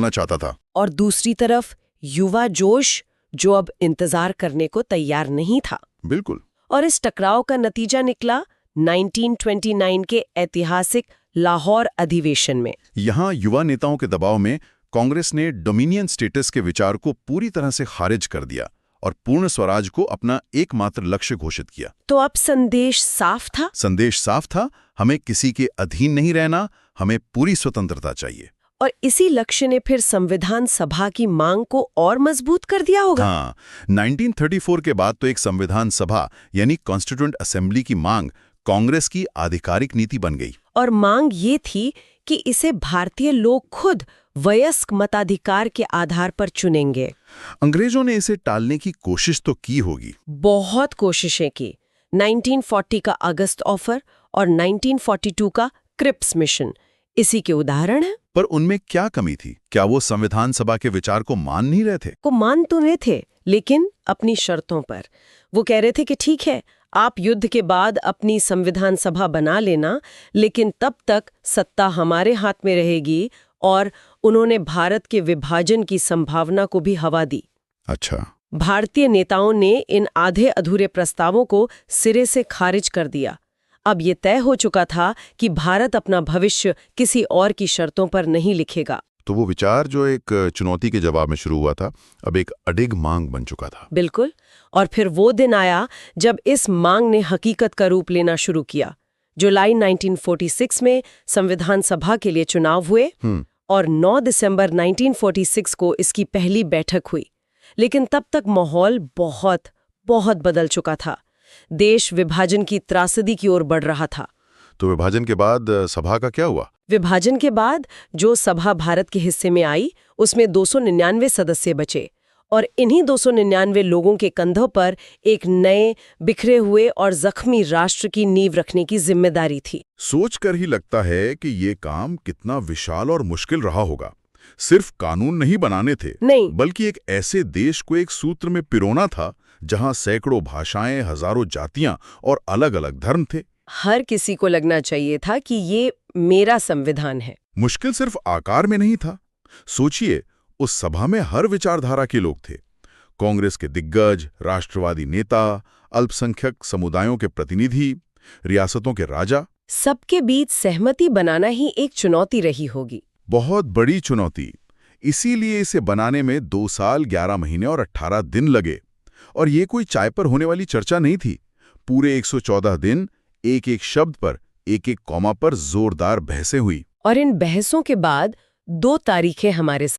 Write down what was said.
करना चाहता था। और दूसरी तरफ युवा जोश जो अब इंतजार करने को तैयार नहीं था। बिल्कुल। और इस टकराव का नतीजा निकला 1929 के ऐतिहासिक लाहौर अधिवेशन में। यहाँ युवा नेताओं के दबाव में कांग्रेस ने डोमिनियन स्टेटस के विचार को पूरी तरह से खारिज कर दिया और पूर्ण स्वराज को अपना एकमात्र लक्ष्य घोषित किया। तो अब संदेश साफ था? संदेश साफ था, हमें किसी के अधीन नहीं रहना, हमें पूरी स्वतंत्रता चाहिए। और इसी लक्ष्य ने फिर संविधान सभा की मांग को और मजबूत कर दिया होगा। हाँ, 1934 के बाद तो एक संविधान सभा यानी कॉन्स्टिट्यूएंट असेंबली की मांग कांग्रेस की आधिकारिक नीति बन गई। और मांग ये थी कि इसे भारतीय लोग खुद वयस्क मताधिकार के आधार पर चुनेंगे। अंग्रेजों ने इसे टालने की कोशिश तो की होगी। बहुत कोशिशें की। 1940 का अगस्त ऑफर और 1942 का क्रिप्स मिशन इसी के उदाहरण है। पर उनमें क्या कमी थी? क्या वो संविधान सभा के विचार को मान नहीं रहे थे? को मान तो रहे थे, लेकिन अपनी शर्तों पर। वो कह रहे थे कि ठीक है, आप युद्ध के बाद अपनी संविधान सभा बना लेना, लेकिन तब तक सत्ता हमारे हाथ में रहेगी। और उन्होंने भारत के विभाजन की संभावना को भी हवा दी। अच्छा। भारतीय नेताओं ने इन आधे अधूरे प्रस्तावों को सिरे से खारिज कर दिया। अब ये तय हो चुका था कि भारत अपना भविष्य किसी और की शर्तों पर नहीं लिखेगा। तो वो विचार जो एक चुनौती के जवाब में शुरू हुआ था, अब एक अडिग मांग बन चुका था। बिल्कुल। और फिर वो दिन आया जब इस मांग ने हकीकत का रूप लेना शुरू किया। जुलाई 1946 में संविधान सभा के लिए चुनाव हुए और 9 दिसंबर 1946 को इसकी पहली बैठक हुई। लेकिन तब तक माहौल बहुत बहुत बदल चुका था। देश विभाजन की त्रासदी की ओर बढ़ रहा था। तो विभाजन के बाद सभा का क्या हुआ? विभाजन के बाद जो सभा भारत के हिस्से में आई, उसमें 299 सदस्य बचे और इन्हीं 299 लोगों के कंधों पर एक नए, बिखरे हुए और जख्मी राष्ट्र की नींव रखने की जिम्मेदारी थी। सोचकर ही लगता है कि ये काम कितना विशाल और मुश्किल रहा होगा। सिर्फ कानून नहीं बनाने थे, नहीं, बल्कि एक ऐसे देश को एक सूत्र में पिरोना था जहां सैकड़ों भाषाएं, हजारों जातियां और अलग-अलग धर्म थे। हर किसी को लगना चाहिए था कि ये मेरा संविधान है। मुश्किल सिर्फ आकार में नहीं था। सोचिए, उस सभा में हर विचारधारा के लोग थे। कांग्रेस के दिग्गज, राष्ट्रवादी नेता, अल्पसंख्यक समुदायों के प्रतिनिधि, रियासतों के राजा। सबके बीच सहमति बनाना ही एक चुनौती रही होगी। बहुत बड़ी चुनौती। इसीलिए इसे बनाने में 2 साल 11 महीने और 18 दिन लगे। और ये कोई चाय पर होने वाली चर्चा नहीं थी। पूरे 114 दिन एक-एक शब्द पर, एक-एक कॉमा पर जोरदार बहसें हुई। और इन बहसों के बाद 2 तारीखें हमारे